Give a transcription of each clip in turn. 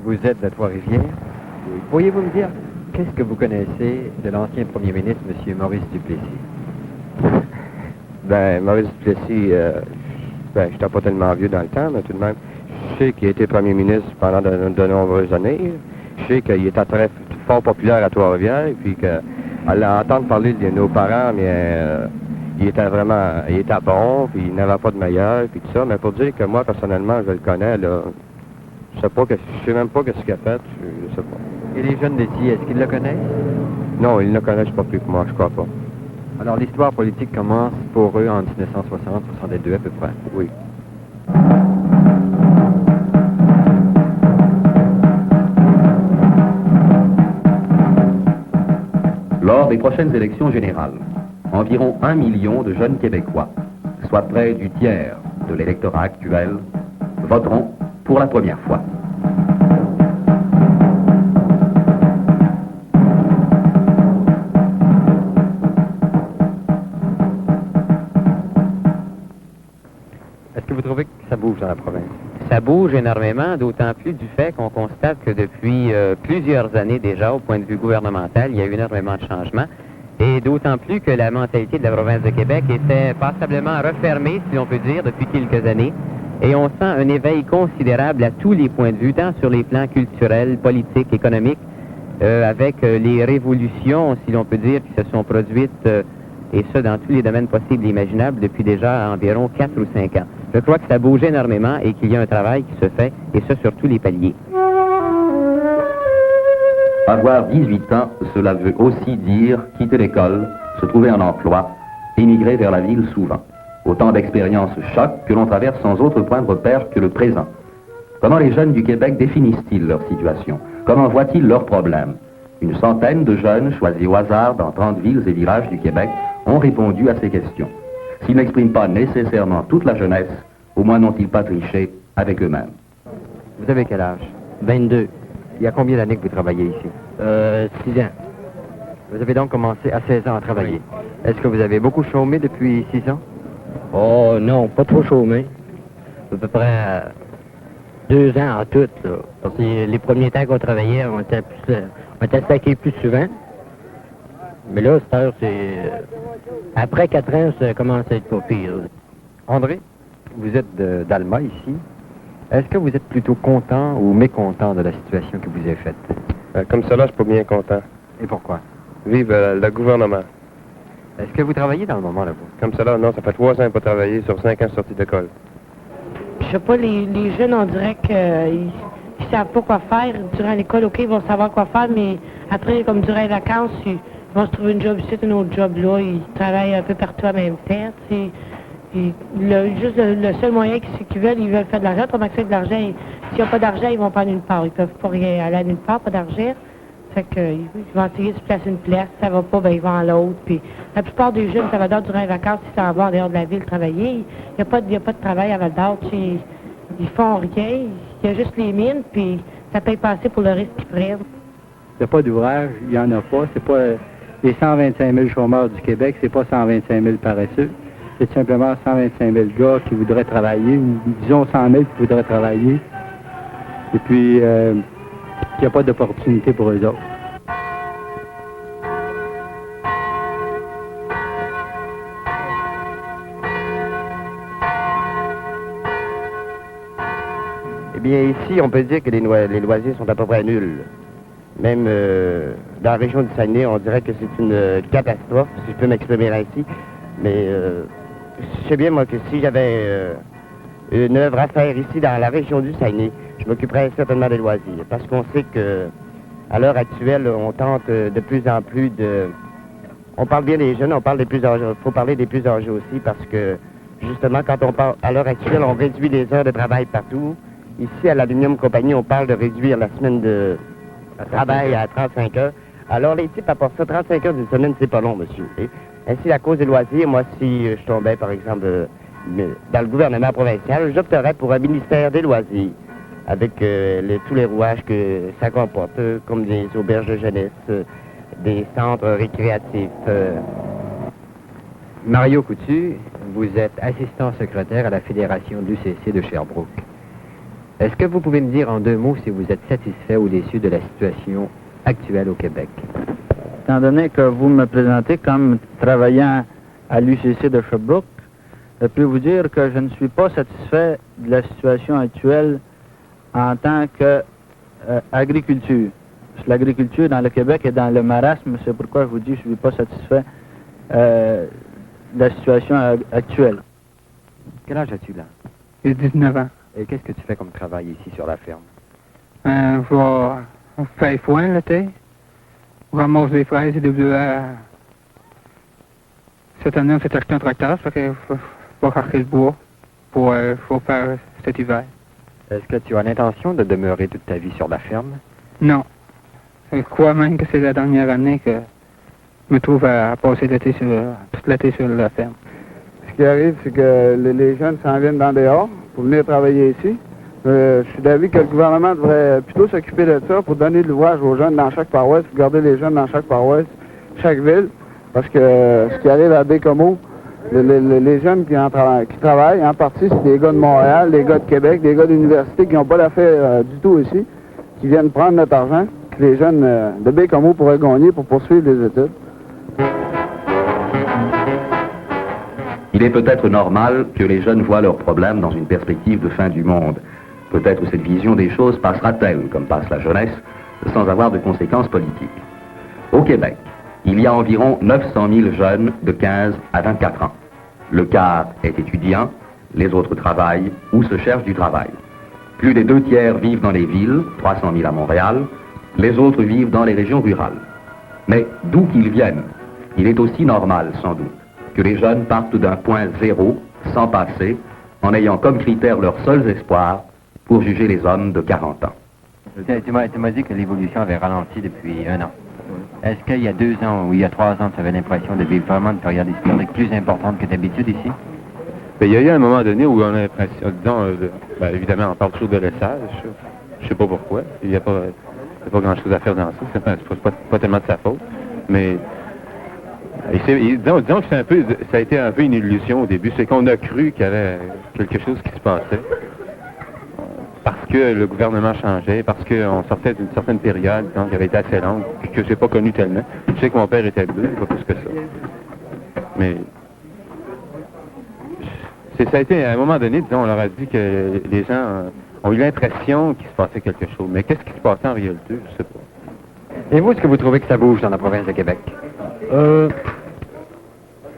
Vous êtes de Trois-Rivières. Oui. Pourriez-vous me dire, qu'est-ce que vous connaissez de l'ancien premier ministre, M. Maurice Duplessis? Ben, Maurice Duplessis, je n'étais pas tellement vieux dans le temps, mais tout de même, je sais qu'il a été premier ministre pendant de nombreuses années. Je sais qu'il était très fort populaire à Trois-Rivières, puis qu'à l'entendre parler de nos parents, mais il était bon, puis il n'avait pas de meilleur, puis tout ça. Mais pour dire que moi, personnellement, je le connais, là, je sais même pas ce qu'il a fait, je sais pas. Et les jeunes d'ici, est-ce qu'ils le connaissent? Non, ils ne le connaissent pas plus que moi, je crois pas. Alors l'histoire politique commence pour eux en 1960-62 à peu près. Oui. Lors des prochaines élections générales, environ 1 million de jeunes Québécois, soit près du tiers de l'électorat actuel, voteront pour la première fois. Est-ce que vous trouvez que ça bouge dans la province? Ça bouge énormément, d'autant plus du fait qu'on constate que depuis plusieurs années déjà, au point de vue gouvernemental, il y a eu énormément de changements. Et d'autant plus que la mentalité de la province de Québec était passablement refermée, si l'on peut dire, depuis quelques années. Et on sent un éveil considérable à tous les points de vue, tant sur les plans culturels, politiques, économiques, avec les révolutions, si l'on peut dire, qui se sont produites, et ça dans tous les domaines possibles et imaginables, depuis déjà environ 4 ou 5 ans. Je crois que ça bouge énormément et qu'il y a un travail qui se fait, et ça sur tous les paliers. Avoir 18 ans, cela veut aussi dire quitter l'école, se trouver un emploi, émigrer vers la ville souvent. Autant d'expériences chocs que l'on traverse sans autre point de repère que le présent. Comment les jeunes du Québec définissent-ils leur situation? Comment voient-ils leurs problèmes? Une centaine de jeunes choisis au hasard dans 30 villes et villages du Québec ont répondu à ces questions. S'ils n'expriment pas nécessairement toute la jeunesse, au moins n'ont-ils pas triché avec eux-mêmes. Vous avez quel âge? 22. Il y a combien d'années que vous travaillez ici? 6 ans. Vous avez donc commencé à 16 ans à travailler. Est-ce que vous avez beaucoup chômé depuis 6 ans? Oh non, pas trop chômé. À peu près 2 ans en tout. Là. Parce que les premiers temps qu'on travaillait, on était stacké plus souvent. Mais là, cette heure, c'est... Après 4 ans, ça commence à être pas pire. André, vous êtes d'Alma ici. Est-ce que vous êtes plutôt content ou mécontent de la situation que vous avez faite? Comme ça, là, je suis pas bien content. Et pourquoi? Vive le gouvernement. Est-ce que vous travaillez dans le moment, là, vous? Comme ça, là, non, ça fait 3 ans que je n'ai pas travaillé sur 5 ans sorti d'école. Je sais pas, les jeunes, on dirait qu'ils savent pas quoi faire. Durant l'école, OK, ils vont savoir quoi faire, mais après, comme durant les vacances, ils vont se trouver une job ici, un autre job là. Ils travaillent un peu partout en même temps, tu sais. Le seul moyen qu'ils veulent, ils veulent faire de l'argent. Autrement que ça, de l'argent, s'il n'y a pas d'argent, ils vont pas nulle part. Ils peuvent pas aller à nulle part, pas d'argent. Fait que, ils vont essayer de se placer une place. Ça va pas, ben ils vont à l'autre. Puis la plupart des jeunes, ça va d'or durant les vacances, ils s'en vont en dehors de la ville travailler. Il n'y a pas de travail à Val-d'Or. Ils font rien. Il y a juste les mines, puis ça paye pas assez pour le risque qu'ils prennent. Il n'y a pas d'ouvrage, il n'y en a pas. C'est pas les 125 000 chômeurs du Québec, c'est pas 125 000 paresseux. C'est simplement 125 000 gars qui voudraient travailler, ou disons 100 000 qui voudraient travailler. Et puis, il n'y a pas d'opportunité pour eux autres. Eh bien, ici, on peut dire que les loisirs sont à peu près nuls. Même dans la région du Saguenay, on dirait que c'est une catastrophe, si je peux m'exprimer ainsi. Mais je sais bien, moi, que si j'avais une œuvre à faire ici, dans la région du Saguenay, je m'occuperais certainement des loisirs. Parce qu'on sait que à l'heure actuelle, on tente de plus en plus de... On parle bien des jeunes, on parle des plus âgés. Il faut parler des plus âgés aussi, parce que, justement, quand on parle... À l'heure actuelle, on réduit les heures de travail partout. Ici, à l'Aluminium Compagnie, on parle de réduire la semaine de travail à 35 heures. Alors, les types apportent ça, 35 heures d'une semaine, c'est pas long, monsieur. Et ainsi, à cause des loisirs, moi, si je tombais, par exemple, dans le gouvernement provincial, j'opterais pour un ministère des loisirs, avec tous les rouages que ça comporte, comme des auberges de jeunesse, des centres récréatifs. Mario Coutu, vous êtes assistant secrétaire à la Fédération de l'UCC de Sherbrooke. Est-ce que vous pouvez me dire en 2 mots si vous êtes satisfait ou déçu de la situation actuelle au Québec? Étant donné que vous me présentez comme travaillant à l'UCC de Sherbrooke, je peux vous dire que je ne suis pas satisfait de la situation actuelle en tant qu'agriculture. L'agriculture dans le Québec est dans le marasme, c'est pourquoi je vous dis que je ne suis pas satisfait de la situation actuelle. Quel âge as-tu là? J'ai 19 ans. Et qu'est-ce que tu fais comme travail ici sur la ferme? On fait foin l'été. On ramasse des fraises et des bleuets. Cette année, on s'est acheté un tracteur, ça fait qu'il faut carrer le bois pour faire cet hiver. Est-ce que tu as l'intention de demeurer toute ta vie sur la ferme? Non. Je crois même que c'est la dernière année que je me trouve à passer toute l'été sur la ferme. Ce qui arrive, c'est que les jeunes s'en viennent dans dehors pour venir travailler ici. Je suis d'avis que le gouvernement devrait plutôt s'occuper de ça pour donner de l'ouvrage aux jeunes dans chaque paroisse, pour garder les jeunes dans chaque paroisse, chaque ville. Parce que ce qui arrive à Bécomo, les jeunes qui travaillent, en partie, c'est des gars de Montréal, des gars de Québec, des gars d'université qui n'ont pas d'affaires du tout ici, qui viennent prendre notre argent, que les jeunes de Bécomo pourraient gagner pour poursuivre les études. Il est peut-être normal que les jeunes voient leurs problèmes dans une perspective de fin du monde. Peut-être cette vision des choses passera-t-elle, comme passe la jeunesse, sans avoir de conséquences politiques. Au Québec, il y a environ 900 000 jeunes de 15 à 24 ans. Le quart est étudiant, les autres travaillent ou se cherchent du travail. Plus des 2/3 vivent dans les villes, 300 000 à Montréal, les autres vivent dans les régions rurales. Mais d'où qu'ils viennent, il est aussi normal, sans doute, que les jeunes partent d'un point zéro, sans passé, en ayant comme critère leurs seuls espoirs pour juger les hommes de 40 ans. Tu m'as dit que l'évolution avait ralenti depuis 1 an. Est-ce qu'il y a 2 ans ou il y a 3 ans, tu avais l'impression de vivre vraiment une période historique plus importante que d'habitude ici? Bien, il y a eu un moment donné où on a l'impression, disons, évidemment, on parle toujours de laissage. Je sais pas pourquoi. Il n'y a pas grand-chose à faire dans ça. C'est pas tellement de sa faute. Mais disons que ça a été un peu une illusion au début. C'est qu'on a cru qu'il y avait quelque chose qui se passait. Parce que le gouvernement changeait, parce qu'on sortait d'une certaine période, donc, qui avait été assez longue, que je n'ai pas connu tellement. Je sais que mon père était bleu, pas plus que ça. Mais ça a été, à un moment donné, disons, on leur a dit que les gens ont eu l'impression qu'il se passait quelque chose. Mais qu'est-ce qui se passait en réalité, je ne sais pas. Et vous, est-ce que vous trouvez que ça bouge dans la province de Québec?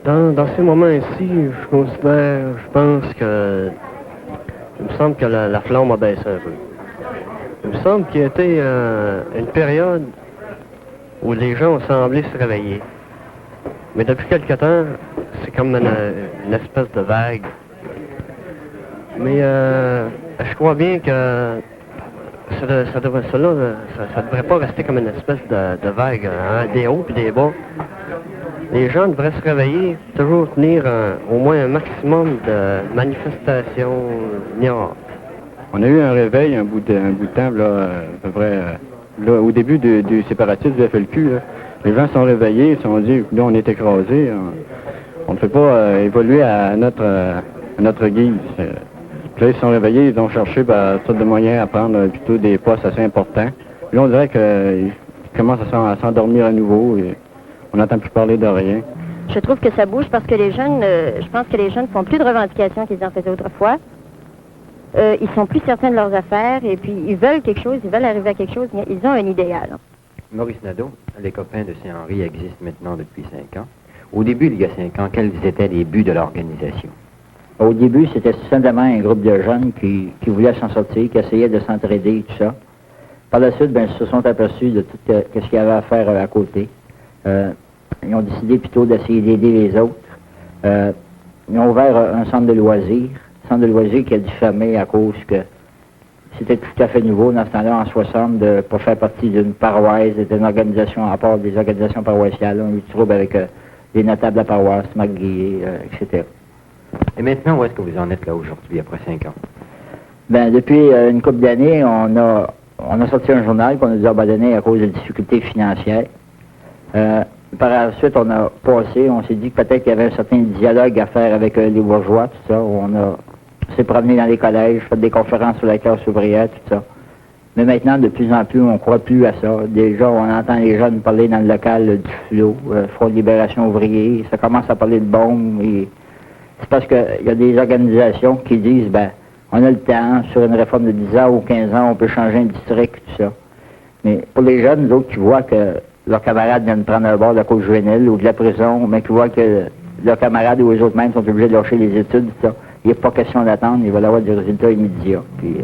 Dans ces moments-ci, je pense que il me semble que la flamme a baissé un peu. Il me semble qu'il y a été une période où les gens ont semblé se réveiller. Mais depuis quelque temps, c'est comme une espèce de vague. Mais je crois bien que ça devrait pas rester comme une espèce de vague, hein, des hauts et des bas. Les gens devraient se réveiller, toujours tenir au moins un maximum de manifestations niort. On a eu un réveil un bout de temps, là, à peu près, là, au début du séparatisme du FLQ. Là, les gens se sont réveillés, ils se sont dit, là, on est écrasés, on ne fait pas évoluer à notre guise. Puis là, ils se sont réveillés, ils ont cherché par toutes sortes de moyens à prendre plutôt des postes assez importants. Puis là, on dirait qu'ils commencent à s'endormir à nouveau. Et on n'entend plus parler de rien. Je trouve que ça bouge parce que les jeunes, je pense que les jeunes font plus de revendications qu'ils en faisaient autrefois. Ils sont plus certains de leurs affaires et puis ils veulent quelque chose, ils veulent arriver à quelque chose, mais ils ont un idéal. Maurice Nadeau, les copains de Saint-Henri existent maintenant depuis 5 ans. Au début, il y a 5 ans, quels étaient les buts de l'organisation? Au début, c'était simplement un groupe de jeunes qui voulaient s'en sortir, qui essayaient de s'entraider et tout ça. Par la suite, ils se sont aperçus de tout ce qu'il y avait à faire à côté. Ils ont décidé plutôt d'essayer d'aider les autres. Ils ont ouvert un centre de loisirs qui a dû fermer à cause que c'était tout à fait nouveau dans ce temps-là, en 60, pour faire partie d'une paroisse, d'une organisation, à part des organisations paroissiales. On a eu du trouble avec les notables de la paroisse, McGuire, etc. Et maintenant, où est-ce que vous en êtes là aujourd'hui, après 5 ans? Depuis une couple d'années, on a sorti un journal qu'on a dû abandonner à cause de difficultés financières. Par la suite, on s'est dit que peut-être qu'il y avait un certain dialogue à faire avec les bourgeois, tout ça. On s'est promené dans les collèges, fait des conférences sur la classe ouvrière, tout ça. Mais maintenant, de plus en plus, on ne croit plus à ça. Déjà, on entend les jeunes parler dans le local du FLO, Front de libération ouvrier. Ça commence à parler de bombes. Et c'est parce qu'il y a des organisations qui disent, ben, on a le temps, sur une réforme de 10 ans ou 15 ans, on peut changer un district, tout ça. Mais pour les jeunes, nous autres, qui voient que leurs camarades viennent prendre un bord de la cause juvénile ou de la prison, mais qui voient que leurs camarades ou eux autres mêmes sont obligés de lâcher les études, tout ça, il n'y a pas question d'attendre, ils veulent avoir des résultats immédiats. Puis,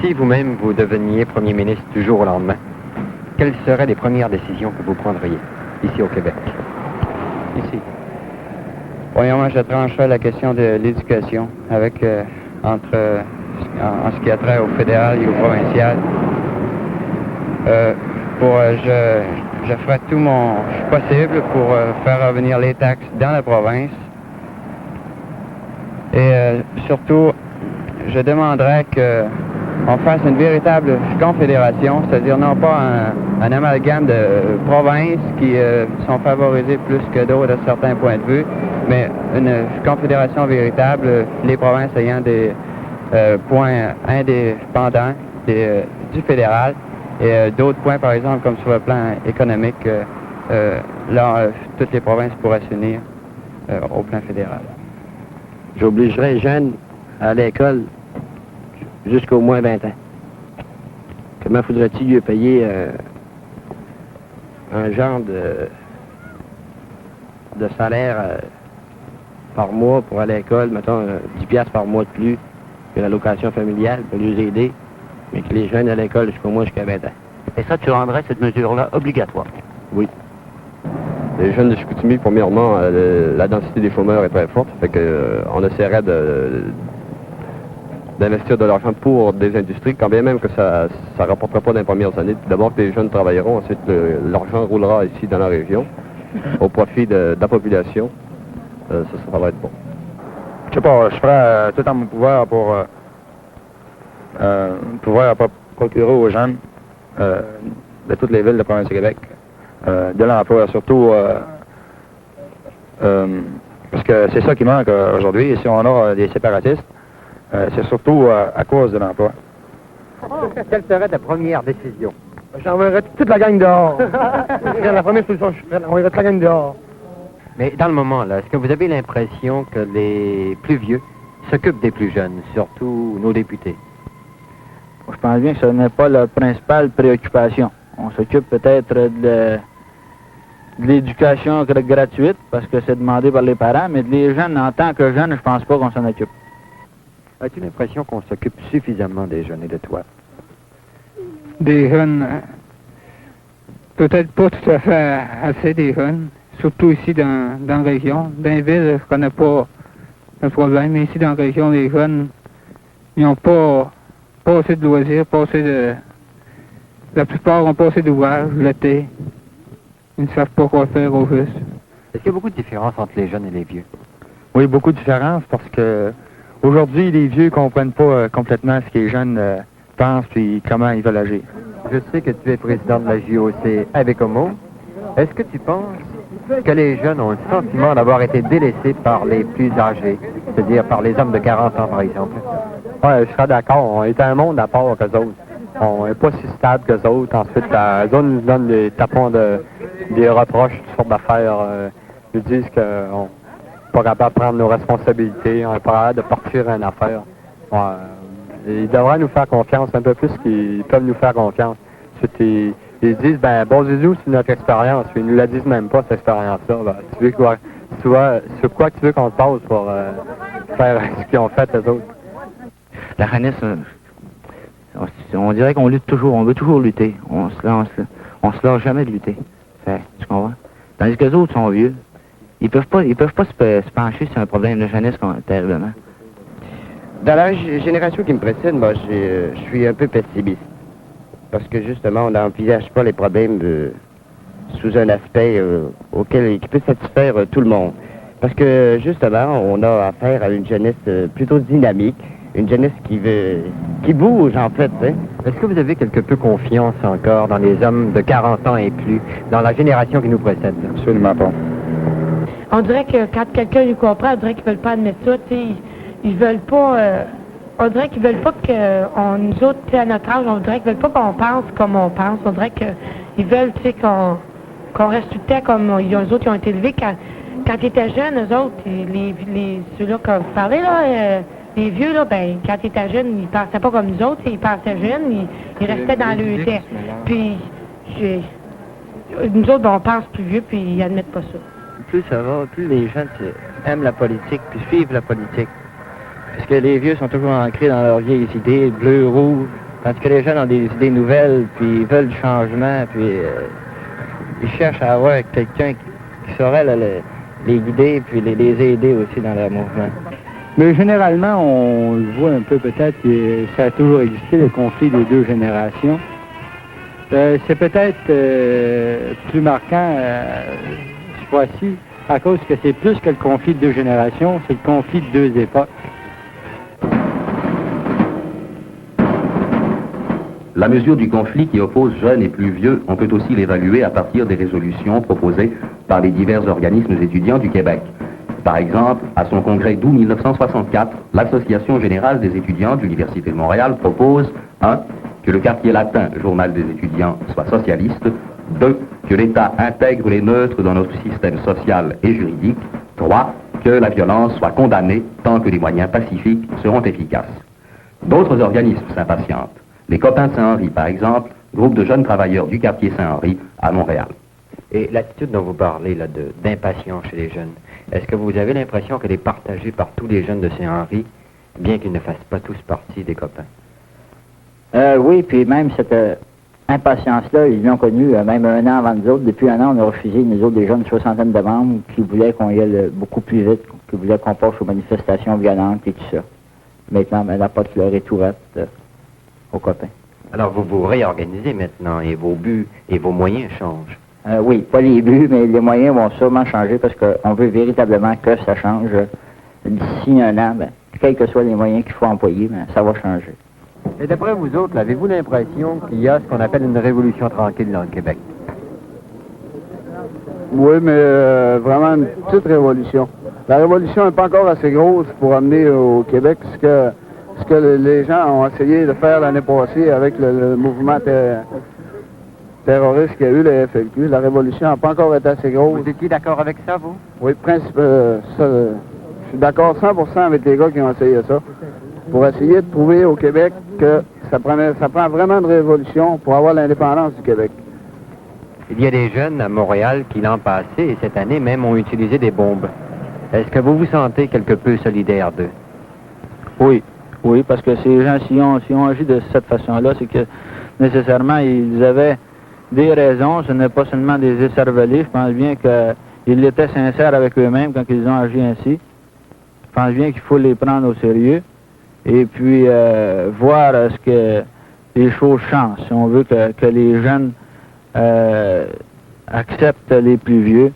si vous-même vous deveniez premier ministre du jour au lendemain, quelles seraient les premières décisions que vous prendriez ici au Québec? Ici. Premièrement, je trancherais la question de l'éducation avec en ce qui a trait au fédéral et au provincial. Je ferai tout mon possible pour faire revenir les taxes dans la province. Et surtout, je demanderais qu'on fasse une véritable confédération, c'est-à-dire non pas un amalgame de provinces qui sont favorisées plus que d'autres à certains points de vue, mais une confédération véritable, les provinces ayant des points indépendants du fédéral et d'autres points, par exemple, comme sur le plan économique, toutes les provinces pourraient s'unir au plan fédéral. J'obligerais les jeunes à l'école jusqu'au moins 20 ans. Comment faudrait-il lui payer un genre de salaire par mois pour aller à l'école, mettons 10 piastres par mois de plus que l'allocation familiale pour les aider, mais que les jeunes à l'école jusqu'au moins jusqu'à 20 ans. Et ça, tu rendrais cette mesure-là obligatoire? Oui. Les jeunes de Chicoutimi, premièrement, la densité des chômeurs est très forte, fait qu'on essaierait d'investir de l'argent pour des industries, quand bien même que ça ne rapportera pas dans les premières années. D'abord que les jeunes travailleront, ensuite l'argent roulera ici dans la région, au profit de la population. Ça va être bon. Je sais pas, je ferai tout en mon pouvoir pour pouvoir procurer aux jeunes de toutes les villes de la province du Québec de l'emploi, surtout parce que c'est ça qui manque aujourd'hui. Et si on a des séparatistes, c'est surtout à cause de l'emploi. Quelle serait ta première décision? J'enverrais toute la gang dehors. La première solution, on enverrait toute la gang dehors. Mais dans le moment, là, est-ce que vous avez l'impression que les plus vieux s'occupent des plus jeunes, surtout nos députés? Je pense bien que ce n'est pas la principale préoccupation. On s'occupe peut-être de l'éducation gratuite, parce que c'est demandé par les parents, mais les jeunes, en tant que jeunes, je pense pas qu'on s'en occupe. As-tu l'impression qu'on s'occupe suffisamment des jeunes et de toi? Des jeunes, peut-être pas tout à fait assez des jeunes, surtout ici dans la région. Dans les villes, je connais pas le problème, mais ici dans la région, les jeunes, ils n'ont pas assez de loisirs, pas assez de... La plupart ont pas assez d'ouvrages l'été. Ils ne savent pas quoi faire au juste. Est-ce qu'il y a beaucoup de différences entre les jeunes et les vieux? Oui, beaucoup de différences, parce que aujourd'hui, les vieux comprennent pas complètement ce que les jeunes pensent et comment ils veulent agir. Je sais que tu es président de la JOC avec Homo. Est-ce que tu penses que les jeunes ont le sentiment d'avoir été délaissés par les plus âgés, c'est-à-dire par les hommes de 40 ans, par exemple? Oui, je serais d'accord. On est un monde à part qu'eux autres. On n'est pas si stable qu'eux autres. Ensuite, la zone nous donne des tapons des reproches, toutes sortes d'affaires. Ils disent qu'on n'est pas capable de prendre nos responsabilités, on n'est pas capable de partir une affaire. Ils devraient nous faire confiance un peu plus qu'ils peuvent nous faire confiance. Ensuite, ils disent, ben, basez-vous sur notre expérience. Ils ne nous la disent même pas, cette expérience-là. Ben, tu vois, sur quoi tu veux qu'on te passe pour faire ce qu'ils ont fait, eux autres? La jeunesse, on dirait qu'on lutte toujours, on veut toujours lutter. On se lâche jamais de lutter. Tu comprends? Tandis que les autres sont vieux. Ils peuvent pas se pencher sur un problème de jeunesse terriblement. Dans la génération qui me précède, moi, je suis un peu pessimiste. Parce que justement, on n'envisage pas les problèmes sous un aspect qui peut satisfaire tout le monde. Parce que justement, on a affaire à une jeunesse plutôt dynamique, une jeunesse qui bouge en fait. Hein. Est-ce que vous avez quelque peu confiance encore dans les hommes de 40 ans et plus, dans la génération qui nous précède? Absolument pas. On dirait que quand quelqu'un nous comprend, on dirait qu'ils ne veulent pas admettre ça. T'sais. ils veulent pas, on dirait qu'ils veulent pas que, nous autres, à notre âge, on dirait qu'ils veulent pas qu'on pense comme on pense. On dirait qu'ils veulent, tu sais, qu'on reste tout le temps comme eux autres, ils ont été élevés quand ils étaient jeunes, eux autres, ceux-là que vous parlez, là, les vieux, là, ben, quand ils étaient jeunes, ils pensaient pas comme nous autres, ils pensaient jeunes, ils restaient dans le tête. Puis, nous autres, ben, on pense plus vieux, puis ils admettent pas ça. Plus ça va, plus les jeunes aiment la politique, puis suivent la politique. Parce que les vieux sont toujours ancrés dans leurs vieilles idées, bleu, rouge, tandis que les jeunes ont des idées nouvelles, puis ils veulent du changement, puis ils cherchent à avoir quelqu'un qui saurait là, les guider, puis les aider aussi dans leur mouvement. Mais généralement, on le voit un peu peut-être, ça a toujours existé, le conflit des deux générations. C'est peut-être plus marquant ce fois-ci, à cause que c'est plus que le conflit de deux générations, c'est le conflit de deux époques. La mesure du conflit qui oppose jeunes et plus vieux, on peut aussi l'évaluer à partir des résolutions proposées par les divers organismes étudiants du Québec. Par exemple, à son congrès d'août 1964, l'Association générale des étudiants de l'Université de Montréal propose 1. Que le quartier latin, journal des étudiants, soit socialiste. 2. Que l'État intègre les neutres dans notre système social et juridique. 3. Que la violence soit condamnée tant que les moyens pacifiques seront efficaces. D'autres organismes s'impatientent. Les Copains de Saint-Henri, par exemple, groupe de jeunes travailleurs du quartier Saint-Henri à Montréal. Et l'attitude dont vous parlez, là, d'impatience chez les jeunes, est-ce que vous avez l'impression qu'elle est partagée par tous les jeunes de Saint-Henri, bien qu'ils ne fassent pas tous partie des Copains? Oui, puis même cette impatience-là, ils l'ont connue même un an avant nous autres. Depuis un an, on a refusé, nous autres, des jeunes, une soixantaine de membres qui voulaient qu'on y aille beaucoup plus vite, qui voulaient qu'on passe aux manifestations violentes et tout ça. Maintenant, la porte leur est ouverte aux Copains. Alors, vous vous réorganisez maintenant et vos buts et vos moyens changent. Oui, pas les buts, mais les moyens vont sûrement changer parce qu'on veut véritablement que ça change. D'ici un an, ben, quels que soient les moyens qu'il faut employer, ben, ça va changer. Et d'après vous autres, avez-vous l'impression qu'il y a ce qu'on appelle une révolution tranquille dans le Québec? Oui, mais vraiment une petite révolution. La révolution n'est pas encore assez grosse pour amener au Québec ce que les gens ont essayé de faire l'année passée avec le mouvement terroriste qu'il y a eu, le FLQ. La révolution n'a pas encore été assez grosse. Vous étiez d'accord avec ça, vous? Oui, je suis d'accord 100% avec les gars qui ont essayé ça. Pour essayer de prouver au Québec que ça prend vraiment une révolution pour avoir l'indépendance du Québec. Il y a des jeunes à Montréal qui, l'an passé et cette année même, ont utilisé des bombes. Est-ce que vous vous sentez quelque peu solidaire d'eux? Oui, parce que ces gens, si on agit de cette façon-là, c'est que nécessairement, ils avaient des raisons, ce n'est pas seulement des écervelés. Je pense bien qu'ils étaient sincères avec eux-mêmes quand ils ont agi ainsi. Je pense bien qu'il faut les prendre au sérieux et puis voir ce que les choses changent. Si on veut que les jeunes acceptent les plus vieux,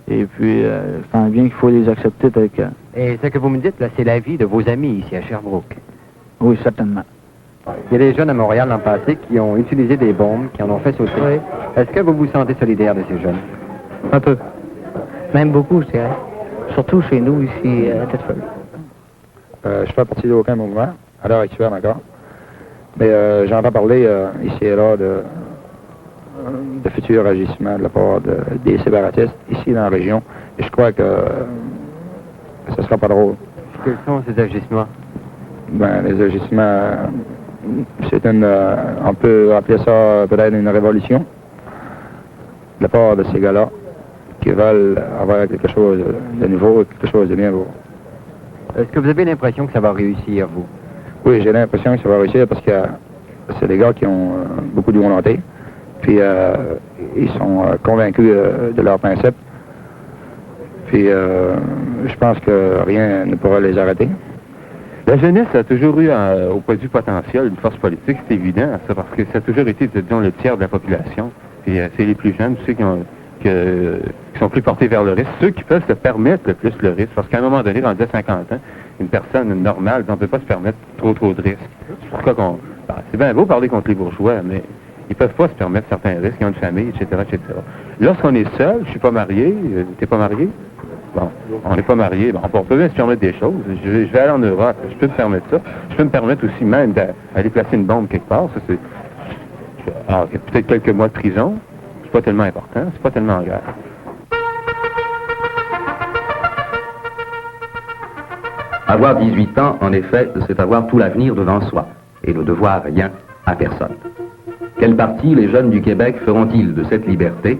et puis je pense bien qu'il faut les accepter tel quels. Et ce que vous me dites, là, c'est l'avis de vos amis ici à Sherbrooke. Oui, certainement. Il y a des jeunes à Montréal l'an passé qui ont utilisé des bombes, qui en ont fait sauter. Oui. Est-ce que vous vous sentez solidaire de ces jeunes? Un peu. Même beaucoup, je dirais. Surtout chez nous, ici, à Tête-Feuille. Je fais partie d'aucun mouvement, à l'heure actuelle encore. Mais j'entends parler ici et là de futurs agissements de la part des séparatistes ici dans la région. Et je crois que ce sera pas drôle. Quels sont ces agissements? Ben, les agissements, c'est on peut appeler ça peut-être une révolution de la part de ces gars-là qui veulent avoir quelque chose de nouveau, quelque chose de bien beau. Est-ce que vous avez l'impression que ça va réussir, vous? Oui, j'ai l'impression que ça va réussir parce que c'est des gars qui ont beaucoup de volonté, puis ils sont convaincus de leurs principes, puis je pense que rien ne pourra les arrêter. La jeunesse a toujours eu, au point de vue potentiel, une force politique, c'est évident, ça, parce que ça a toujours été, disons, le tiers de la population. Et c'est les plus jeunes, ceux qui sont plus portés vers le risque, ceux qui peuvent se permettre le plus le risque. Parce qu'à un moment donné, rendu à 50 ans, une personne normale ne peut pas se permettre trop de risques. C'est pourquoi c'est bien beau parler contre les bourgeois, mais ils peuvent pas se permettre certains risques, ils ont une famille, etc., etc. Lorsqu'on est seul, je suis pas marié, t'es pas marié? Bon, on n'est pas mariés, bon, on peut se permettre des choses. Je vais aller en Europe, je peux me permettre ça. Je peux me permettre aussi même d'aller placer une bombe quelque part. Ça, c'est... Alors, peut-être quelques mois de prison, c'est pas tellement important, c'est pas tellement grave. Avoir 18 ans, en effet, c'est avoir tout l'avenir devant soi et ne devoir rien à personne. Quelle partie les jeunes du Québec feront-ils de cette liberté?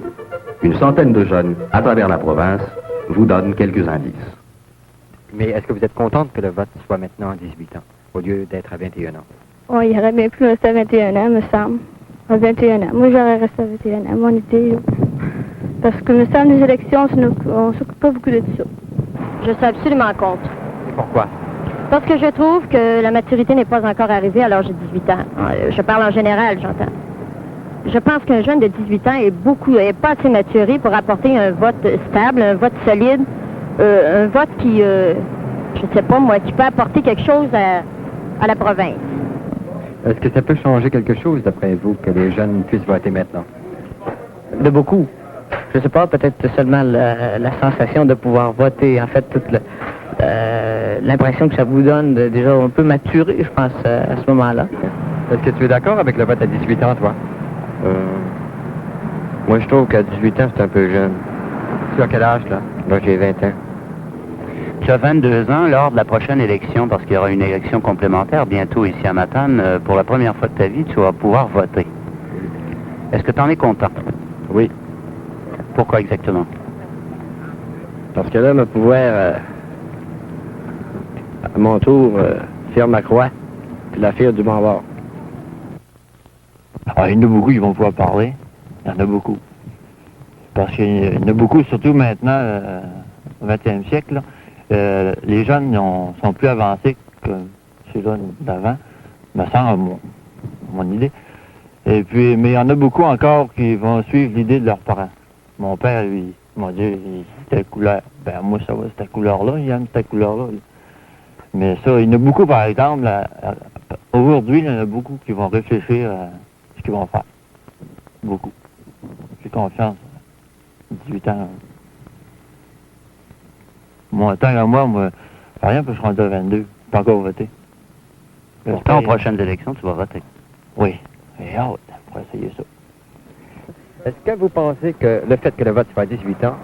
Une centaine de jeunes à travers la province vous donnent quelques indices. Mais est-ce que vous êtes contente que le vote soit maintenant à 18 ans, au lieu d'être à 21 ans? Oh, il aurait bien pu rester à 21 ans, me semble. À 21 ans. Moi, j'aurais resté à 21 ans, mon idée. Parce que, me semble, les élections, on s'occupe pas beaucoup de ça. Je suis absolument contre. Et pourquoi? Parce que je trouve que la maturité n'est pas encore arrivée à l'âge de 18 ans. Je parle en général, j'entends. Je pense qu'un jeune de 18 ans est pas assez maturé pour apporter un vote stable, un vote solide, un vote qui, je sais pas moi, qui peut apporter quelque chose à la province. Est-ce que ça peut changer quelque chose, d'après vous, que les jeunes puissent voter maintenant? De beaucoup. Je sais pas, peut-être seulement la sensation de pouvoir voter, en fait, toute l'impression que ça vous donne de déjà un peu maturé, je pense, à ce moment-là. Est-ce que tu es d'accord avec le vote à 18 ans, toi? Moi, je trouve qu'à 18 ans, c'est un peu jeune. Tu as quel âge, là? Moi, j'ai 20 ans. Tu as 22 ans lors de la prochaine élection, parce qu'il y aura une élection complémentaire bientôt ici à Matane. Pour la première fois de ta vie, tu vas pouvoir voter. Est-ce que tu en es content? Oui. Pourquoi exactement? Parce que là, je vais pouvoir, à mon tour, faire ma croix, puis la faire du bon bord. Alors, il y en a beaucoup qui vont pouvoir parler. Il y en a beaucoup. Parce qu'il y en a beaucoup, surtout maintenant, au 20e siècle, là, les jeunes sont plus avancés que ceux d'avant, me semble, mon idée. Et puis, mais il y en a beaucoup encore qui vont suivre l'idée de leurs parents. Mon père, lui, m'a dit, telle couleur. Ben, moi, ça va, cette couleur-là, il aime cette couleur-là. Mais ça, il y en a beaucoup, par exemple, aujourd'hui, il y en a beaucoup qui vont réfléchir à ce qu'ils vont faire. Beaucoup. J'ai confiance. 18 ans. Moi, tant qu'à moi, rien que je suis rendu à 22. Pas encore voté. Pourtant, aux prochaines élections, tu vas voter. Oui. J'ai hâte pour essayer ça. Est-ce que vous pensez que le fait que le vote soit à 18 ans,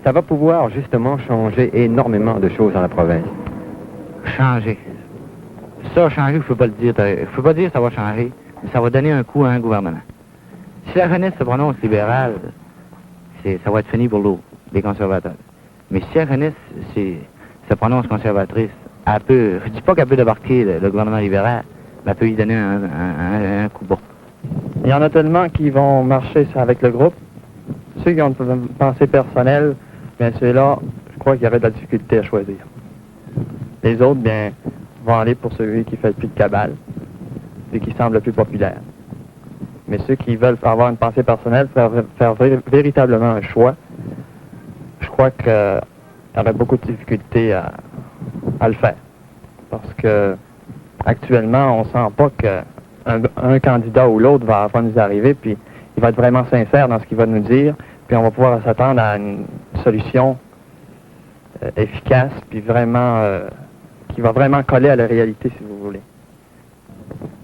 ça va pouvoir justement changer énormément de choses dans la province? Changer. Ça, changer, je peux pas le dire. Je peux pas dire que ça va changer, mais ça va donner un coup à un gouvernement. Si la jeunesse se prononce libérale, ça va être fini pour les conservateurs. Mais si la jeunesse se prononce conservatrice, je dis pas qu'elle peut débarquer le gouvernement libéral, mais elle peut y donner un coup bas. Il y en a tellement qui vont marcher avec le groupe. Ceux qui ont une pensée personnelle, bien ceux-là, je crois qu'il y aurait de la difficulté à choisir. Les autres, bien, vont aller pour celui qui fait le plus de cabale et qui semble le plus populaire. Mais ceux qui veulent avoir une pensée personnelle, faire véritablement un choix, je crois qu'il y aurait beaucoup de difficultés à le faire. Parce que actuellement, on sent pas qu'un candidat ou l'autre va nous arriver, puis il va être vraiment sincère dans ce qu'il va nous dire, puis on va pouvoir s'attendre à une solution efficace, puis vraiment qui va vraiment coller à la réalité, si vous voulez.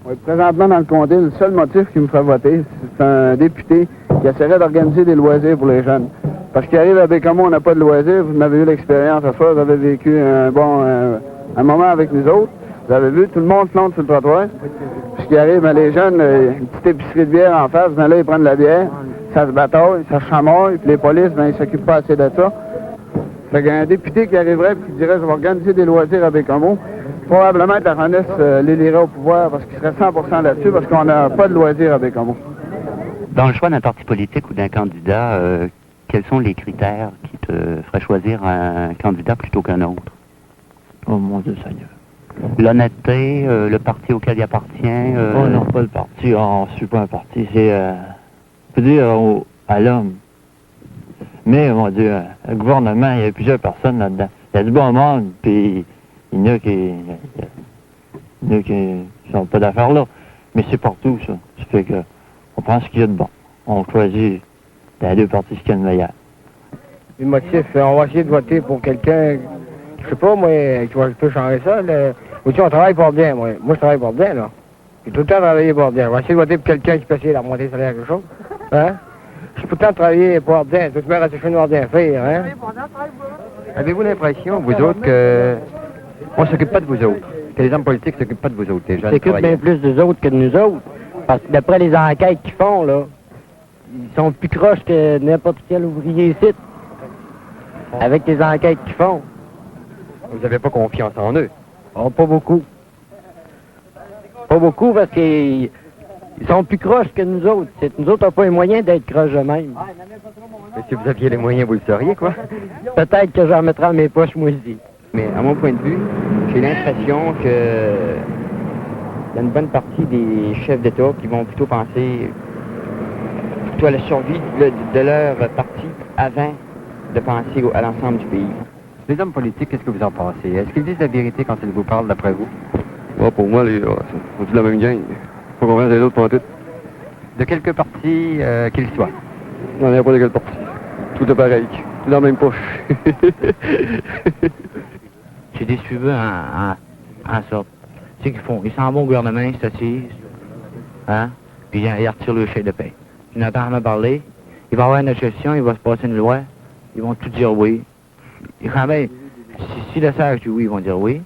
Oui, présentement, dans le comté, le seul motif qui me ferait voter, c'est un député qui essaierait d'organiser des loisirs pour les jeunes. Parce qu'il arrive à Bécamo, on n'a pas de loisirs. Vous en avez eu l'expérience à fois, vous avez vécu un moment avec nous autres. Vous avez vu, tout le monde plante sur le trottoir. Puis ce qui arrive, les jeunes, une petite épicerie de bière en face, là, ils prennent de la bière, ça se bataille, ça se chamaille, puis les polices, ils s'occupent pas assez de ça. Fait qu'un député qui arriverait et qui dirait, je vais organiser des loisirs à Bécamo, probablement que la jeunesse l'élirait au pouvoir parce qu'il serait 100% là-dessus parce qu'on n'a pas de loisirs à Bécamo. Dans le choix d'un parti politique ou d'un candidat, quels sont les critères qui te feraient choisir un candidat plutôt qu'un autre? Oh mon Dieu Seigneur. L'honnêteté, le parti auquel il appartient? Oh non, pas le parti. On ne suit pas un parti. C'est, je peux dire, à l'homme. Mais, mon Dieu, le gouvernement, il y a plusieurs personnes là-dedans. Il y a du bon monde, puis il y en a qui sont pas d'affaires là. Mais c'est partout, ça. Ça fait que on pense qu'il y a de bon. On choisit dans les deux parties ce qu'il y a de meilleur. Les motifs, on va essayer de voter pour quelqu'un, je sais pas, moi, qui peut changer ça. Ou on travaille pour bien, moi. Moi, je travaille pour bien, là. J'ai tout le temps travaillé pour bien. On va essayer de voter pour quelqu'un qui peut essayer de remonter le salaire quelque chose. Hein? J'ai tout le temps travaillé pour bien. Tout le temps rester chez nous bien faire, hein? Avez-vous l'impression, vous autres, que on s'occupe pas de vous autres? Que les hommes politiques s'occupent pas de vous autres, les jeunes Ils s'occupent bien plus d'eux autres que de nous autres. Parce que d'après les enquêtes qu'ils font, là, ils sont plus croches que n'importe quel ouvrier ici. Avec les enquêtes qu'ils font. Vous n'avez pas confiance en eux? Oh, pas beaucoup. Pas beaucoup parce qu'ils sont plus croches que nous autres. Nous autres n'avons pas les moyens d'être croches eux-mêmes. Mais si vous aviez les moyens, vous le sauriez, quoi? Peut-être que j'en mettrai dans mes poches, moi aussi. Mais à mon point de vue, j'ai l'impression que il y a une bonne partie des chefs d'État qui vont plutôt penser plutôt à la survie de leur parti avant de penser à l'ensemble du pays. Les hommes politiques, qu'est-ce que vous en pensez? Est-ce qu'ils disent la vérité quand ils vous parlent, d'après vous? Bon, pour moi, on dit la même gang. Faut qu'on reste les autres pour tout. De quelque parti qu'ils soient? Non, il n'y a pas de quel parti. Tout est pareil. Tout dans la même poche. C'est des suiveux en sorte. C'est qu'ils font. Ils s'en vont au gouvernement, ils s'assisent, hein, puis ils retirent le chèque de paie. Ils n'entendent jamais parler. Il va y avoir une association, il va se passer une loi. Ils vont tout dire oui. Et quand même, si le sage dit oui, ils vont dire oui.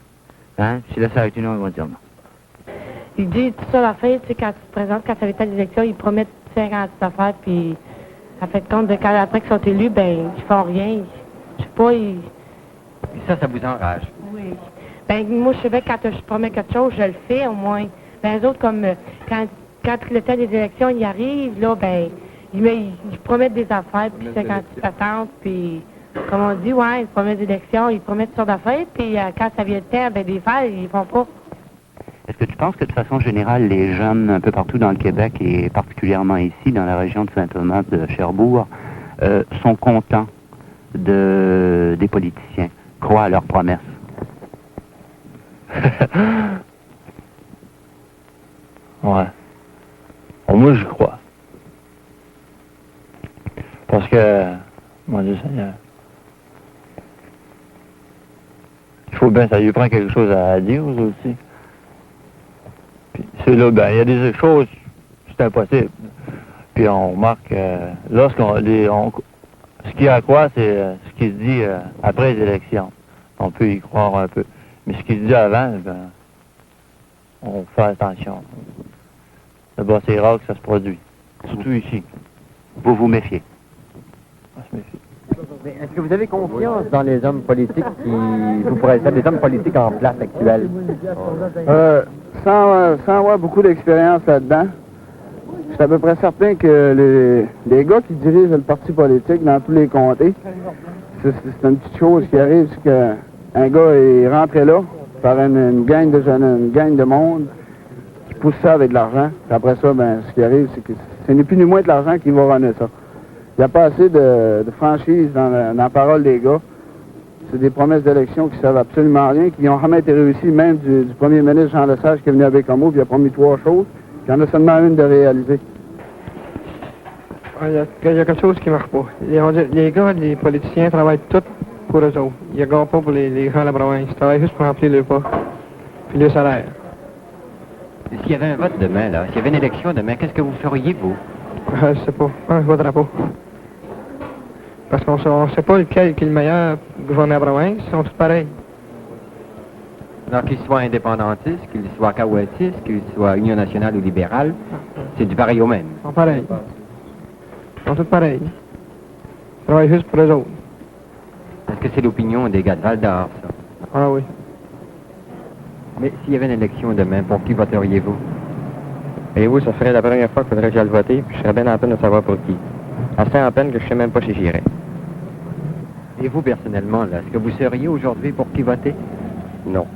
Hein? Si le sage dit non, ils vont dire non. Il dit tout ça à la fin, tu sais, quand tu te présentes, quand ça va être à l'élection, ils promettent 50 affaires, puis à fait compte de quand après qu'ils sont élus, ben, ils font rien. Je sais pas, ils... Et ça vous enrage? Oui. Ben, moi, je sais bien que quand je promets quelque chose, je le fais, au moins. Ben, les autres, comme, quand le temps des élections, ils arrivent, là, ben, ils promettent des affaires, puis 56 patentes, puis... Comme on dit, ouais, ils promettent des élections, ils promettent toutes sortes d'affaires, puis quand ça vient le temps, ben, des faire, ils font pas. Est-ce que tu penses que de façon générale, les jeunes un peu partout dans le Québec et particulièrement ici, dans la région de Saint-Thomas, de Cherbourg, sont contents des politiciens, croient à leurs promesses? Ouais. Bon, moi, je crois. Parce que, mon Dieu Seigneur, il faut bien, ça lui prend quelque chose à dire aussi. Puis c'est là, ben, il y a des choses, c'est impossible. Puis on remarque, ce qu'il y a à croire, c'est ce qui se dit après les élections. On peut y croire un peu. Mais ce qui se dit avant, ben, on fait attention. D'abord, c'est rare que ça se produit. Surtout ici. Vous vous méfiez. On se méfie. Est-ce que vous avez confiance dans les hommes politiques qui vous présentent, les hommes politiques en place actuelle? Sans avoir beaucoup d'expérience là-dedans, je suis à peu près certain que les gars qui dirigent le parti politique dans tous les comtés, c'est une petite chose qui arrive, c'est qu'un gars est rentré là par une gang de jeunes, une gang de monde qui pousse ça avec de l'argent. Après ça, ben, ce qui arrive, c'est que ce n'est plus ni moins de l'argent qui va runner ça. Il n'y a pas assez de franchise dans la parole des gars. C'est des promesses d'élection qui ne servent absolument à rien, qui n'ont jamais été réussies, même du premier ministre Jean Lesage qui est venu à Bécomo, puis il a promis 3 choses, puis il y en a seulement une de réalisée. Il y a quelque chose qui ne marche pas. Les gars, les politiciens travaillent tous pour eux autres. Ils ne regardent pas pour les gens de la province. Ils travaillent juste pour remplir le pas, puis le salaire. S'il y avait un vote demain, là, s'il y avait une élection demain, qu'est-ce que vous feriez, vous? Je sais pas. Je ne voterai pas. Parce qu'on ne sait pas lequel qui est le meilleur gouverneur de la province. Ils sont tous pareils. Donc, qu'ils soient indépendantistes, qu'ils soient cahuatistes, qu'ils soient Union nationale ou libérale, c'est du pareil au même. Ils sont pareils. Ils sont tous pareils. Ils travaillent juste pour eux autres. Est-ce que c'est l'opinion des gars de Val-d'Or, ça? Ah oui. Mais s'il y avait une élection demain, pour qui voteriez-vous? Et vous, ça serait la première fois qu'il faudrait que j'aille voter, puis je serais bien en peine de savoir pour qui. Assez en peine que je ne sais même pas si j'irais. Et vous, personnellement, là, est-ce que vous seriez aujourd'hui pour qui voter? Non.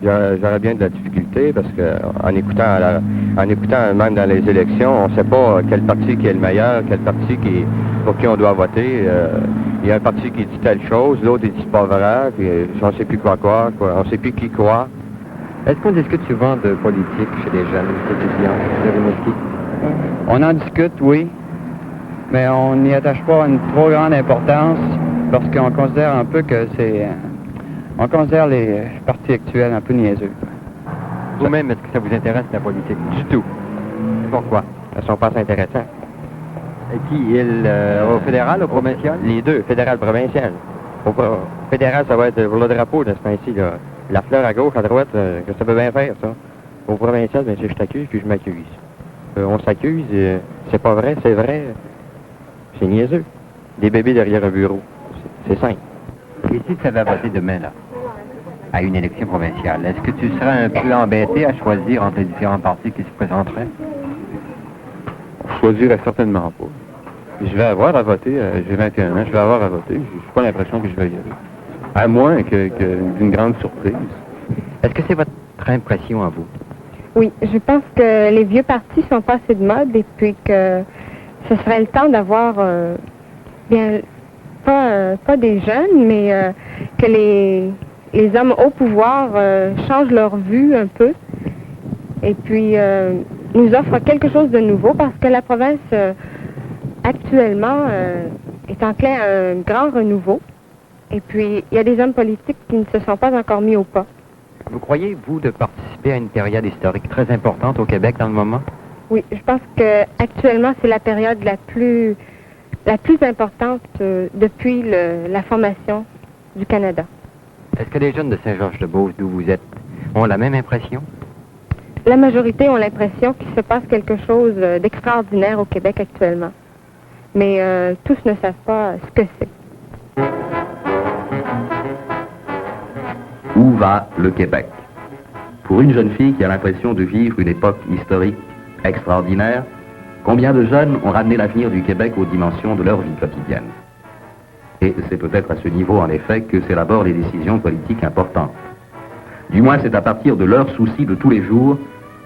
J'aurais bien de la difficulté parce qu'en écoutant même dans les élections, on ne sait pas quel parti qui est le meilleur, quel parti pour qui on doit voter. Il y a un parti qui dit telle chose, l'autre il dit pas vrai, puis on ne sait plus quoi croire, on ne sait plus qui croire. Est-ce qu'on discute souvent de politique chez les jeunes étudiants de Rimouski? On en discute, oui. mais on n'y attache pas une trop grande importance parce qu'on considère un peu que on considère les partis actuels un peu niaiseux. Vous-même, est-ce que ça vous intéresse la politique? Du tout. Pourquoi? Elles sont pas intéressantes. Et qui? Au fédéral, au provincial? Les deux, fédéral, provincial. Au fédéral, ça va être pour le drapeau de ce temps-ci, là. La fleur à gauche, à droite, que ça peut bien faire, ça. Au provincial, bien, je t'accuse, puis je m'accuse. On s'accuse, c'est pas vrai, c'est vrai. C'est niaiseux. Des bébés derrière un bureau. C'est simple. Et si tu avais voté demain, là, à une élection provinciale, est-ce que tu serais un peu embêté à choisir entre les différents partis qui se présenteraient? Je choisirais certainement pas. Je vais avoir à voter, j'ai 21 ans, je vais avoir à voter. Je n'ai pas l'impression que je vais y aller. À moins que d'une grande surprise. Est-ce que c'est votre impression à vous? Oui, je pense que les vieux partis sont pas assez de mode et puis que ce serait le temps d'avoir, bien, pas des jeunes, mais que les hommes au pouvoir changent leur vue un peu et puis nous offrent quelque chose de nouveau parce que la province actuellement est enclin à un grand renouveau et puis il y a des hommes politiques qui ne se sont pas encore mis au pas. Vous croyez, vous, de participer à une période historique très importante au Québec dans le moment? Oui, je pense que actuellement c'est la période la plus importante depuis la formation du Canada. Est-ce que les jeunes de Saint-Georges-de-Beauce, d'où vous êtes, ont la même impression? La majorité ont l'impression qu'il se passe quelque chose d'extraordinaire au Québec actuellement. Mais tous ne savent pas ce que c'est. Où va le Québec? Pour une jeune fille qui a l'impression de vivre une époque historique extraordinaire, combien de jeunes ont ramené l'avenir du Québec aux dimensions de leur vie quotidienne? Et c'est peut-être à ce niveau, en effet, que s'élaborent les décisions politiques importantes. Du moins, c'est à partir de leurs soucis de tous les jours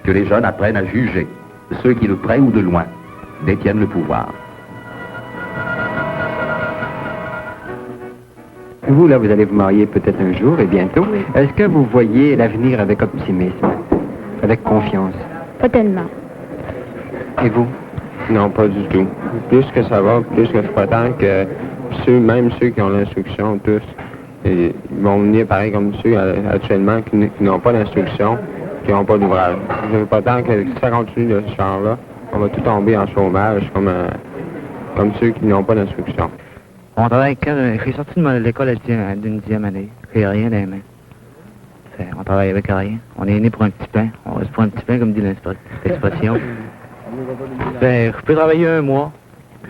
que les jeunes apprennent à juger ceux qui, de près ou de loin, détiennent le pouvoir. Vous, là, vous allez vous marier peut-être un jour et bientôt. Est-ce que vous voyez l'avenir avec optimisme, avec confiance? Pas tellement. Et vous? Non, pas du tout. Plus que ça va, plus que je prétends que même ceux qui ont l'instruction, tous, ils vont venir pareil comme ceux actuellement qui n'ont pas d'instruction, qui n'ont pas d'ouvrage. Je prétends que si ça continue de ce genre-là, on va tout tomber en chômage comme ceux qui n'ont pas d'instruction. On travaille quand je suis sorti de l'école d'une 10e année. J'ai rien dans les mains. On travaille avec rien. On est né pour un petit pain. On reste pour un petit pain, comme dit l'expression. Je peux travailler 1 mois.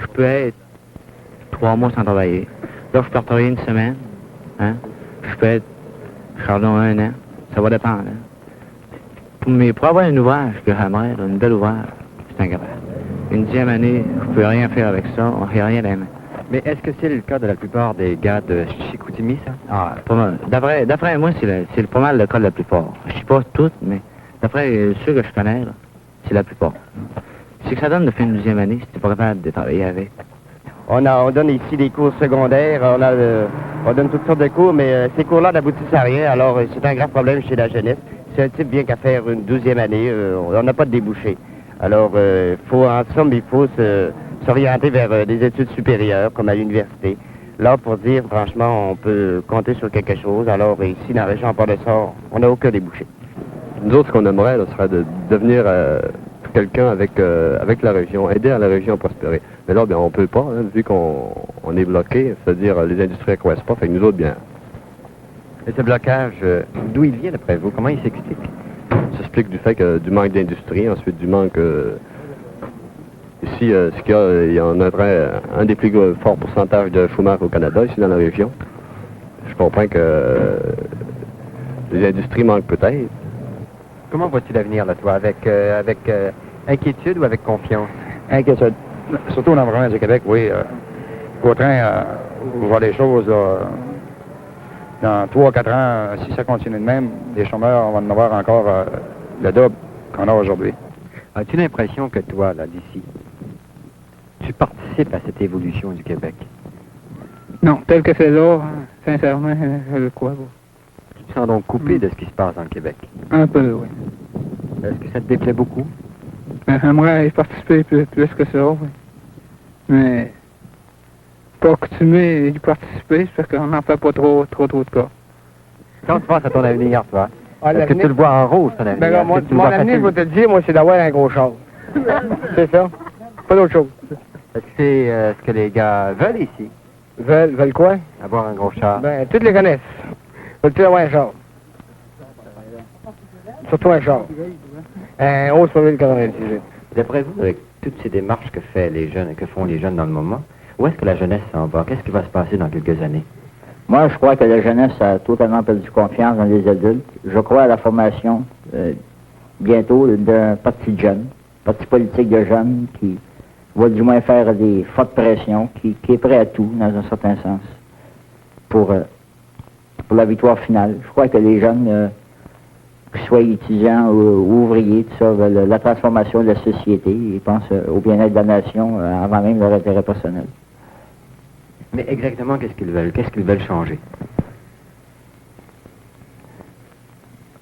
Je peux être 3 mois sans travailler. Là, je peux travailler 1 semaine. Hein? Je peux être, pardon, 1 an. Ça va dépendre. Hein? Mais pour avoir un ouvrage que j'aimerais, une belle ouvrage, c'est incapable. Une 10e année, je peux rien faire avec ça. On fait rien dans les mains. Mais est-ce que c'est le cas de la plupart des gars de Chicoutimi, ça? Ah, pas mal. D'après moi, c'est pas mal le cas de la plupart. Je sais pas toutes, mais d'après ceux que je connais, là, c'est la plupart. C'est que ça donne de faire une 12e année si t'es pas capable de travailler avec. On donne ici des cours secondaires, on donne toutes sortes de cours, mais ces cours-là n'aboutissent à rien, alors c'est un grave problème chez la jeunesse. Si un type vient qu'à faire une 12e année, on n'a pas de débouché. Alors, en somme, il faut s'orienter vers des études supérieures, comme à l'université. Là, pour dire, franchement, on peut compter sur quelque chose. Alors, ici, dans la région Port-de-Sort, on n'a aucun débouché. Nous autres, ce qu'on aimerait, là, serait de devenir quelqu'un avec la région, aider à la région à prospérer. Mais là, bien, on peut pas, hein, vu qu'on est bloqué, c'est-à-dire les industries ne croissent pas, fait que nous autres, bien... Et ce blocage, d'où il vient, d'après vous? Comment il s'explique? Ça s'explique du fait que du manque d'industrie, ensuite du manque... Ici, il y en aurait un des plus forts pourcentages de chômage au Canada, ici dans la région. Je comprends que les industries manquent peut-être. Comment vois-tu l'avenir, là, toi? Avec inquiétude ou avec confiance? Inquiétude. Surtout dans la province du Québec, oui. Gautrin voit les choses, là, dans 3 ou 4 ans, si ça continue de même, les chômeurs, on va en avoir encore le double qu'on a aujourd'hui. As-tu l'impression que toi, là, d'ici, tu participes à cette évolution du Québec? Non, tel que c'est là, sincèrement, je le crois pas. Tu te sens donc coupé de ce qui se passe dans le Québec? Un peu, oui. Est-ce que ça te déplaît beaucoup? J'aimerais y participer plus que ça, oui. Mais pas coutumer d'y participer, c'est parce qu'on n'en fait pas trop de cas. Quand tu penses à ton avenir, toi, Ah, est-ce que tu le vois en rose, ton avenir? Ben, Est-ce que tu le mon vois avenir, je facile? vais te le dire, moi, c'est d'avoir un gros char. C'est ça. Pas d'autre chose. Est-ce que c'est ce que les gars veulent ici? Veulent quoi? Avoir un gros char? Ben, toutes les connaissent. Veulent-ils avoir un char? Surtout un char. Un haut sur 1096. D'après vous, avec toutes ces démarches que font les jeunes dans le moment, où est-ce que la jeunesse s'en va? Qu'est-ce qui va se passer dans quelques années? Moi, je crois que la jeunesse a totalement perdu confiance dans les adultes. Je crois à la formation, bientôt, d'un parti de jeunes, parti politique de jeunes qui va du moins faire des fortes pressions, qui est prêt à tout, dans un certain sens, pour la victoire finale. Je crois que les jeunes, qu'ils soient étudiants ou ouvriers, tout ça, veulent la transformation de la société. Ils pensent au bien-être de la nation avant même leur intérêt personnel. Mais exactement, qu'est-ce qu'ils veulent? Qu'est-ce qu'ils veulent changer?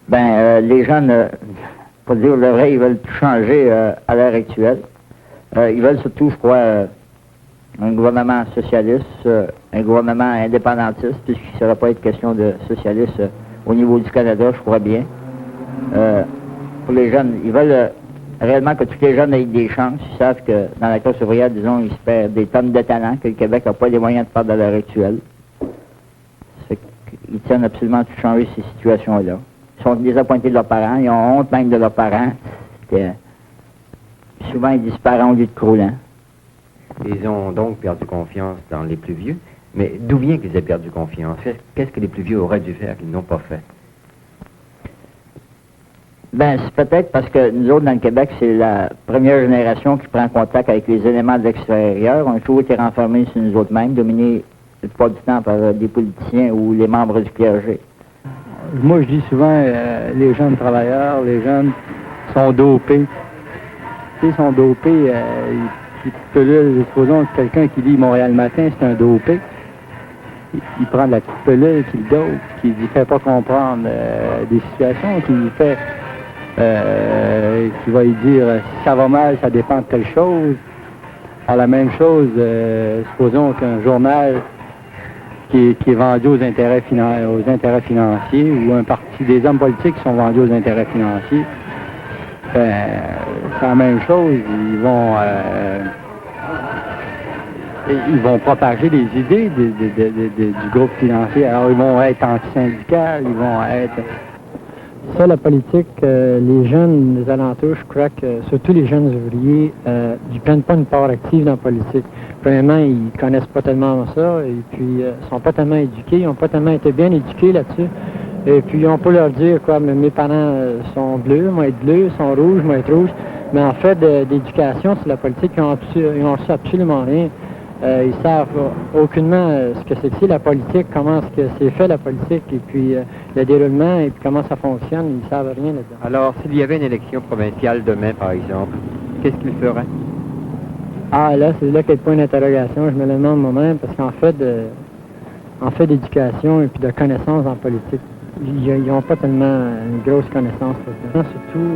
Les jeunes, pour dire le vrai, ils veulent tout changer à l'heure actuelle. Ils veulent surtout, je crois, un gouvernement socialiste, un gouvernement indépendantiste, puisqu'il ne sera pas être question de socialiste au niveau du Canada, je crois bien. Pour les jeunes, ils veulent réellement que tous les jeunes aient des chances. Ils savent que dans la classe ouvrière, disons, ils se perdent des tonnes de talent, que le Québec n'a pas les moyens de faire à l'heure actuelle. Ça fait qu'ils tiennent absolument à tout changer ces situations-là. Ils sont désappointés de leurs parents, ils ont honte même de leurs parents. Souvent, ils disent parents au lieu de croulants. Ils ont donc perdu confiance dans les plus vieux. Mais d'où vient qu'ils aient perdu confiance? Qu'est-ce que les plus vieux auraient dû faire qu'ils n'ont pas fait? C'est peut-être parce que nous autres, dans le Québec, c'est la première génération qui prend contact avec les éléments de l'extérieur. On a toujours été renfermés sur nous autres mêmes, dominés la plupart du temps par des politiciens ou les membres du clergé. Moi, je dis souvent, les jeunes travailleurs, les jeunes sont dopés. Ils sont dopés, supposons que quelqu'un qui lit Montréal Matin, c'est un dopé. Il prend de la petite pelule qu'il dope, qui ne fait pas comprendre des situations, qui va lui dire si ça va mal, ça dépend de telle chose. Alors la même chose, supposons qu'un journal qui est vendu aux intérêts financiers ou un parti des hommes politiques qui sont vendus aux intérêts financiers, c'est la même chose. Ils vont propager des idées du groupe financier. Alors, ils vont être anti-syndicales, ils vont être... Ça, la politique, les jeunes des alentours, je crois que, surtout les jeunes ouvriers, ils ne prennent pas une part active dans la politique. Premièrement, ils connaissent pas tellement ça, et puis ils sont pas tellement éduqués, ils n'ont pas tellement été bien éduqués là-dessus. Et puis, on peut leur dire, quoi, mais mes parents sont bleus, moi être bleu, sont rouges, moi être rouge. Mais en fait, d'éducation sur la politique, ils ont reçu absolument rien. Ils savent aucunement ce que c'est que la politique, comment est-ce que c'est fait la politique, et puis le déroulement, et puis comment ça fonctionne, ils savent rien là-dedans. Alors, s'il y avait une élection provinciale demain, par exemple, qu'est-ce qu'ils feraient? Ah, là, c'est là qu'il y a le point d'interrogation, je me le demande moi-même, parce qu'en fait, d'éducation et puis de connaissances en politique, ils n'ont pas tellement une grosse connaissance. Surtout...